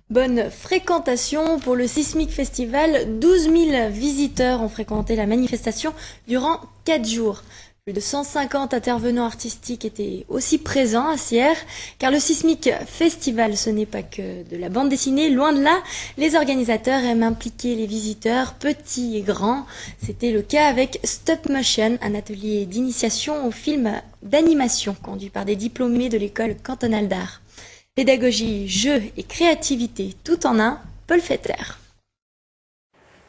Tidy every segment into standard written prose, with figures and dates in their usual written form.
Bonne fréquentation pour le Sismic Festival. 12 000 visiteurs ont fréquenté la manifestation durant 4 jours. Plus de 150 intervenants artistiques étaient aussi présents à Sierre, car le Sismic Festival, ce n'est pas que de la bande dessinée, loin de là. Les organisateurs aiment impliquer les visiteurs, petits et grands. C'était le cas avec Stop Motion, un atelier d'initiation au film d'animation conduit par des diplômés de l'école cantonale d'art. Pédagogie, jeu et créativité tout en un, Paul Fetter.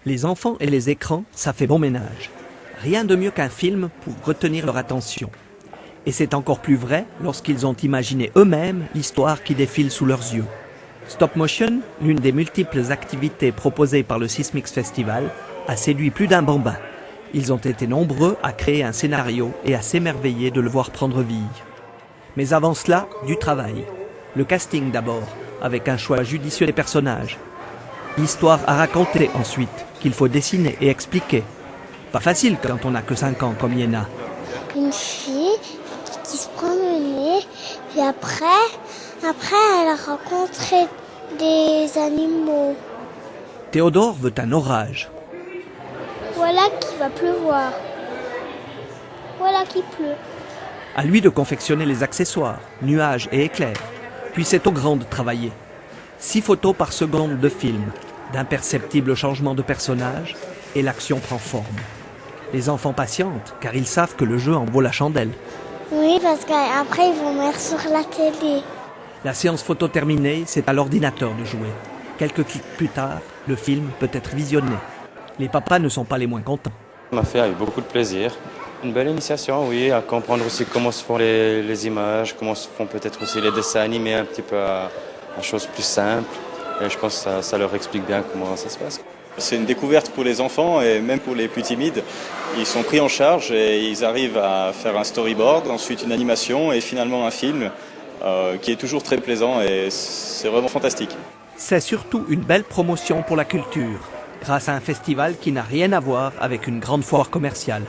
Les enfants et les écrans, ça fait bon ménage. Rien de mieux qu'un film pour retenir leur attention. Et c'est encore plus vrai lorsqu'ils ont imaginé eux-mêmes l'histoire qui défile sous leurs yeux. Stop Motion, l'une des multiples activités proposées par le Sismic Festival, a séduit plus d'un bambin. Ils ont été nombreux à créer un scénario et à s'émerveiller de le voir prendre vie. Mais avant cela, du travail. Le casting d'abord, avec un choix judicieux des personnages. L'histoire à raconter ensuite, qu'il faut dessiner et expliquer. Pas facile quand on n'a que 5 ans comme Yéna. Une fille qui se promenait, puis après elle a rencontré des animaux. Théodore veut un orage. Voilà qu'il va pleuvoir. Voilà qu'il pleut. À lui de confectionner les accessoires, nuages et éclairs. Puis c'est au grand de travailler. 6 photos par seconde de film, d'imperceptibles changements de personnages, et l'action prend forme. Les enfants patientent, car ils savent que le jeu en vaut la chandelle. Oui, parce qu'après ils vont mettre sur la télé. La séance photo terminée, c'est à l'ordinateur de jouer. Quelques clics plus tard, le film peut être visionné. Les papas ne sont pas les moins contents. On a fait avec beaucoup de plaisir. Une belle initiation, oui, à comprendre aussi comment se font les images, comment se font peut-être aussi les dessins animés un petit peu à choses plus simples. Et je pense que ça leur explique bien comment ça se passe. C'est une découverte pour les enfants et même pour les plus timides. Ils sont pris en charge et ils arrivent à faire un storyboard, ensuite une animation et finalement un film qui est toujours très plaisant et c'est vraiment fantastique. C'est surtout une belle promotion pour la culture, grâce à un festival qui n'a rien à voir avec une grande foire commerciale.